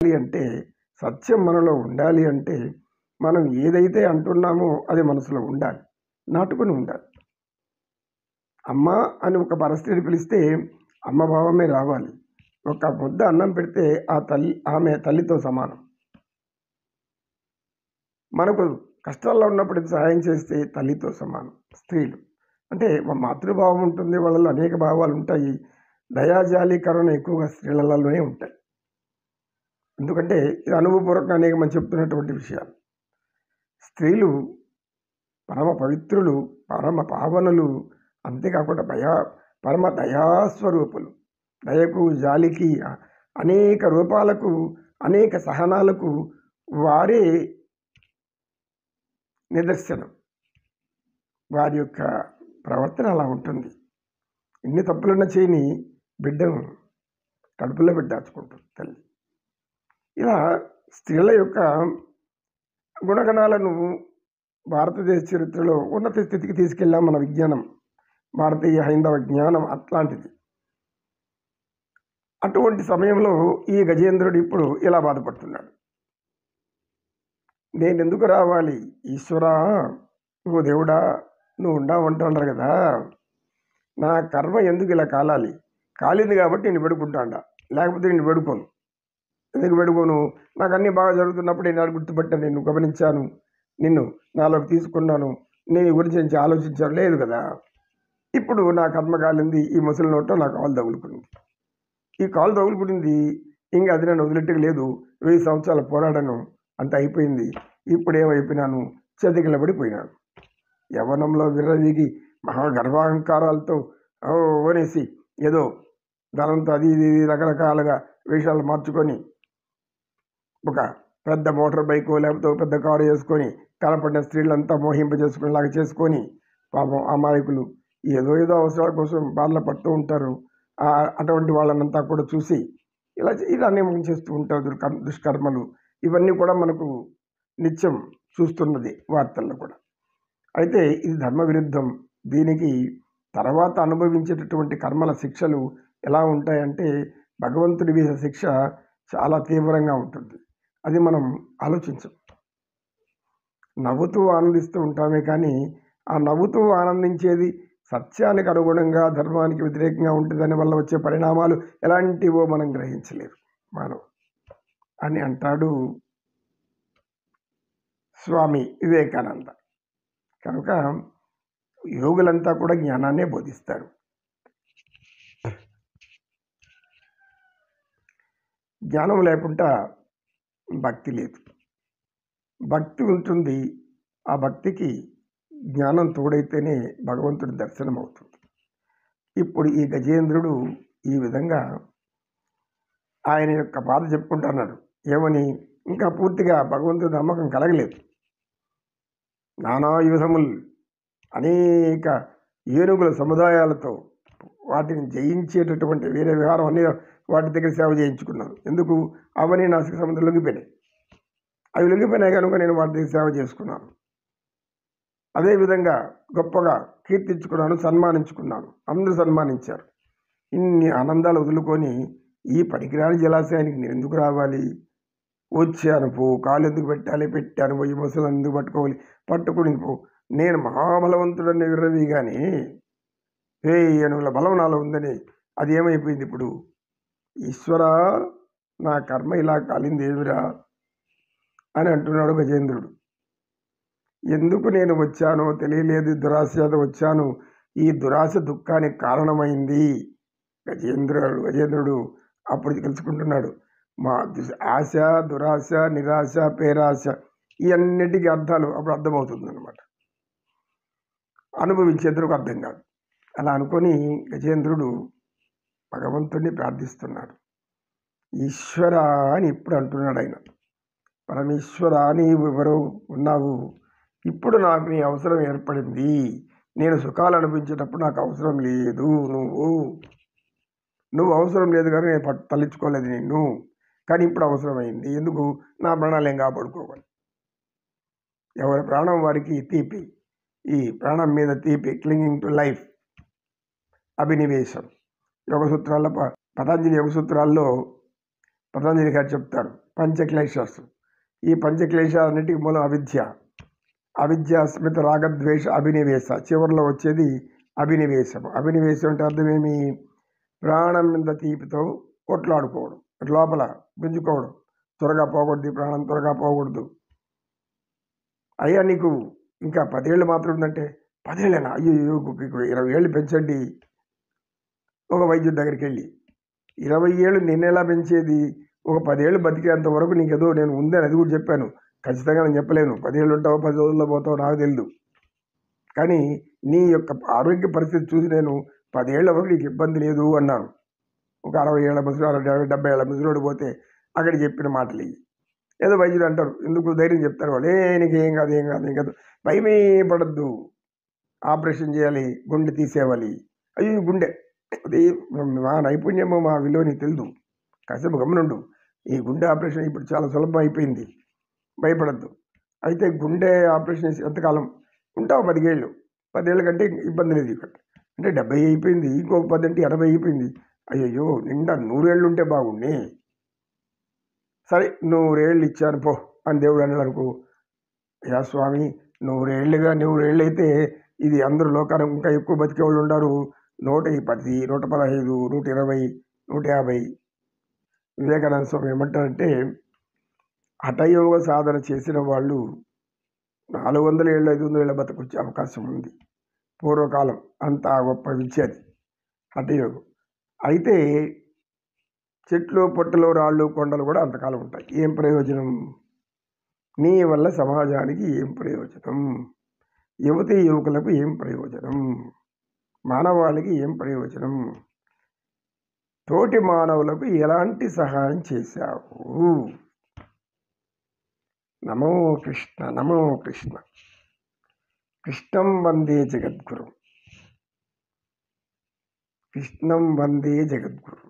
అంటే, సత్యం మనలో ఉండాలి అంటే, మనం ఏదైతే అంటున్నామో అది మనసులో ఉండాలి. నాటుకొని ఉండాలి. అమ్మ అని ఒక పరిస్థితిని పిలిస్తే అమ్మ భావమే రావాలి. ఒక ముద్ద అన్నం పెడితే ఆమె తల్లితో సమానం. మనకు కష్టాల్లో ఉన్నప్పుడు సహాయం చేస్తే తల్లితో సమానం స్త్రీలు. అంటే మాతృభావం ఉంటుంది, వాళ్ళలో అనేక భావాలు ఉంటాయి. దయాజాలి కరుణ ఎక్కువగా స్త్రీలలోనే ఉంటాయి. ఎందుకంటే ఇది అనుభవపూర్వకంగా అనేక మంది చెప్తున్నటువంటి విషయాలు. స్త్రీలు పరమ పవిత్రులు, పరమ పావనులు, అంతేకాకుండా పరమ దయాస్వరూపులు. దయకు, జాలికి, అనేక రూపాలకు, అనేక సహనాలకు వారే నిదర్శనం. వారి యొక్క ప్రవర్తన అలా ఉంటుంది. ఎన్ని తప్పులున్న చేయని బిడ్డను కడుపులో పెట్టి దాచుకుంటుంది తల్లి. ఇలా స్త్రీల యొక్క గుణగణాలను భారతదేశ చరిత్రలో ఉన్నత స్థితికి తీసుకెళ్ళాం మన విజ్ఞానం, భారతీయ హైందవ జ్ఞానం అట్లాంటిది. అటువంటి సమయంలో ఈ గజేంద్రుడు ఇప్పుడు ఇలా బాధపడుతున్నాడు. నేను ఎందుకు రావాలి? ఈశ్వరా, నువ్వు దేవుడా, నువ్వు ఉండావంటున్నారు కదా, నా కర్మ ఎందుకు ఇలా కాలాలి? కాలింది కాబట్టి నేను పెడుకుంటాడా, లేకపోతే నేను పెడుకోను. ఎందుకు పెడుకోను? నాకు అన్నీ బాగా జరుగుతున్నప్పుడు నేను గుర్తుపట్టాను, నిన్ను గమనించాను, నిన్ను నాలోకి తీసుకున్నాను, నేను ఈ గురించి ఆలోచించాను లేదు కదా. ఇప్పుడు నా కర్మ కాలింది, ఈ ముసలి నోట్లో నా కాలు తగులుకునింది. ఈ కాలు తగులుకునింది, ఇంకా అది నన్ను వదిలిట్టుగా లేదు. 1000 సంవత్సరాల పోరాడను, అంత అయిపోయింది. ఇప్పుడు ఏమైపోయినాను? చతికిలబడిపోయినాను. యవ్వనంలో విర్రవీగి మహాగర్వాహంకారాలతో అనేసి ఏదో ధనంతో అది ఇది రకరకాలుగా వేషాలు మార్చుకొని ఒక పెద్ద మోటార్ బైకో లేకపోతే ఒక పెద్ద కారు వేసుకొని కనపడిన స్త్రీలంతా మోహింపజేసుకునేలాగా చేసుకొని పాపం అమాయకులు ఏదో అవసరాల కోసం బాధలు పడుతూ ఉంటారు. అటువంటి వాళ్ళనంతా కూడా చూసి ఇలా నియమం చేస్తూ ఉంటారు. దుష్కర్మలు ఇవన్నీ కూడా మనకు నిత్యం చూస్తున్నది వార్తల్లో కూడా. అయితే ఇది ధర్మ విరుద్ధం. దీనికి తర్వాత అనుభవించేటటువంటి కర్మల శిక్షలు ఎలా ఉంటాయంటే భగవంతుడి వేసే శిక్ష చాలా తీవ్రంగా ఉంటుంది. అది మనం ఆలోచించం. నవ్వుతూ ఆనందిస్తూ ఉంటామే కానీ ఆ నవ్వుతూ ఆనందించేది సత్యానికి అనుగుణంగా ధర్మానికి వ్యతిరేకంగా ఉంటుంది. దానివల్ల వచ్చే పరిణామాలు ఎలాంటివో మనం గ్రహించలేరు మానవుడు అని అంటాడు స్వామి వివేకానంద. కనుక యోగులంతా కూడా జ్ఞానాన్నే బోధిస్తారు. జ్ఞానం లేకుండా భక్తి లేదు. భక్తి ఉంటుంది. ఆ భక్తికి జ్ఞానం తోడైతేనే భగవంతుడి దర్శనం అవుతుంది. ఇప్పుడు ఈ గజేంద్రుడు ఈ విధంగా ఆయన యొక్క బాధ చెప్పుకుంటున్నాడు. ఏమని? ఇంకా పూర్తిగా భగవంతుడి నమ్మకం కలగలేదు. నానాయుధములు, అనేక ఏనుగుల సముదాయాలతో వాటిని జయించేటటువంటి వేరే విహారం అన్ని వాటి దగ్గర సేవ చేయించుకున్నాను. ఎందుకు? అవన్నీ నాసిక సముద్రం లొంగిపోయినాయి. అవి లొంగిపోయినాయి కనుక నేను వాటి దగ్గర సేవ చేసుకున్నాను. అదేవిధంగా గొప్పగా కీర్తించుకున్నాను, సన్మానించుకున్నాను. అందరూ సన్మానించారు. ఇన్ని ఆనందాలు వదులుకొని ఈ పనికిరాని జలాశయానికి నేను ఎందుకు రావాలి? వచ్చాను పో, కాలు ఎందుకు పెట్టాను, పోయి ముసలను ఎందుకు పట్టుకోవాలి, పట్టుకుని పో, నేను మహాబలవంతుడని విర్రవి కానీ ఏనుగుల బలం నాలో ఉందని అది ఏమైపోయింది ఇప్పుడు? ఈశ్వరా, నా కర్మ ఇలా కాలింది ఏమిరా అని అంటున్నాడు గజేంద్రుడు. ఎందుకు నేను వచ్చానో తెలియలేదు, దురాశతో వచ్చాను. ఈ దురాశ దుఃఖానికి కారణమైంది. గజేంద్రుడు అప్పుడు తెలుసుకుంటున్నాడు. మా ఆశ, దురాశ, నిరాశ, పేరాశ ఈ అన్నిటికీ అర్థాలు అప్పుడు అర్థమవుతుంది అన్నమాట. అనుభవించేందుకు అర్థం కాదు. అలా అనుకొని గజేంద్రుడు భగవంతుడిని ప్రార్థిస్తున్నాడు. ఈశ్వర అని ఇప్పుడు అంటున్నాడు ఆయన. పరమేశ్వర, నీవు ఎవరు ఉన్నావు? ఇప్పుడు నాకు నీ అవసరం ఏర్పడింది. నేను సుఖాలు అనిపించేటప్పుడు నాకు అవసరం లేదు. నువ్వు అవసరం లేదు కానీ నేను తల్లించుకోలేదు నిన్ను. కానీ ఇప్పుడు అవసరమైంది. ఎందుకు? నా ప్రాణాలు ఏం కాపాడుకోవాలి. ఎవరి ప్రాణం వారికి తీపి. ఈ ప్రాణం మీద తీపి, క్లింగింగ్ టు లైఫ్, అభినివేశం. యోగసూత్రాల్లో పతంజలి యోగసూత్రాల్లో పతంజలి గారు చెప్తారు, పంచక్లేశాసు. ఈ పంచక్లేశాలన్నిటికీ మూలం అవిద్య. అవిద్య, స్మిత, రాగద్వేష, అభినివేశ. చివరిలో వచ్చేది అభినివేశం. అభినివేశం అంటే అర్థమేమి? ప్రాణం మీద తీపితో కొట్లాడుకోవడం, లోపల గుంజుకోవడం. త్వరగా పోకూడదు, ప్రాణం త్వరగా పోకూడదు. అయ్యా నీకు ఇంకా 10 ఏళ్ళు మాత్రం ఉందంటే, 10 ఏళ్ళేనా? అయ్యో 20 ఏళ్ళు పెంచండి. ఒక వైద్యుడి దగ్గరికి వెళ్ళి 20 ఏళ్ళు నిన్నెలా పెంచేది? ఒక 10 ఏళ్ళు బతికేంత వరకు నీకేదో నేను ఉందని అది కూడా చెప్పాను. ఖచ్చితంగా నేను చెప్పలేను. 10 ఏళ్ళు ఉంటావో 10 రోజుల్లో పోతావో నాకు తెలియదు. కానీ నీ యొక్క ఆరోగ్య పరిస్థితి చూసి నేను 10 ఏళ్ల వరకు నీకు ఇబ్బంది లేదు అన్నాను. ఒక 60 ఏళ్ల ముసలి, 70 ఏళ్ల ముసలోడు పోతే అక్కడ చెప్పిన మాటలు ఇవి. ఏదో వైద్యులు అంటారు, ఎందుకు ధైర్యం చెప్తారు వాళ్ళు, నీకు ఏం కాదు ఏం కాదు ఏం కాదు, భయమే పడద్దు, ఆపరేషన్ చేయాలి, గుండె తీసేవాలి. అయ్యో గుండె, అది మా నైపుణ్యము మా విలువ నీకు తెలుదు, కాసేపు గమనుండు. ఈ గుండె ఆపరేషన్ ఇప్పుడు చాలా సులభం అయిపోయింది, భయపడద్దు. అయితే గుండె ఆపరేషన్ చేసి ఎంతకాలం ఉంటావు? 10 ఏళ్ళు. 10 ఏళ్ళ కంటే ఇబ్బంది లేదు ఇక్కడ. అంటే 70 అయిపోయింది, ఇంకొక 10 అంటే 80 అయిపోయింది. అయ్యయ్యో నిండా 100 ఏళ్ళు ఉంటే బాగుండి. సరే 100 ఏళ్ళు ఇచ్చాను పో అని దేవుడు అన్నాడు అనుకో. యా స్వామి 100 ఏళ్ళుగా 100 ఏళ్ళు అయితే ఇది అందరూ లోకానికి ఇంకా ఎక్కువ బతికే వాళ్ళు ఉన్నారు. 110, 115, 120, 150. వివేకానంద స్వామి ఏమంటారంటే, హఠయోగ సాధన చేసిన వాళ్ళు 400 ఏళ్ళు 500 ఏళ్ళ బతకొచ్చే అవకాశం ఉంది. పూర్వకాలం అంత గొప్ప విద్య అది హఠయోగం. అయితే చెట్లు, పొట్టలు, రాళ్ళు, కొండలు కూడా అంతకాలం ఉంటాయి. ఏం ప్రయోజనం? నీ వల్ల సమాజానికి ఏం ప్రయోజనం? యువతీ యువకులకు ఏం ప్రయోజనం? మానవాళికి ఏం ప్రయోజనం? తోటి మానవులకు ఎలాంటి సహాయం చేశావు? నమో కృష్ణ, నమో కృష్ణ. కృష్ణం వందే జగద్గురు, కృష్ణం వందే జగద్గురు.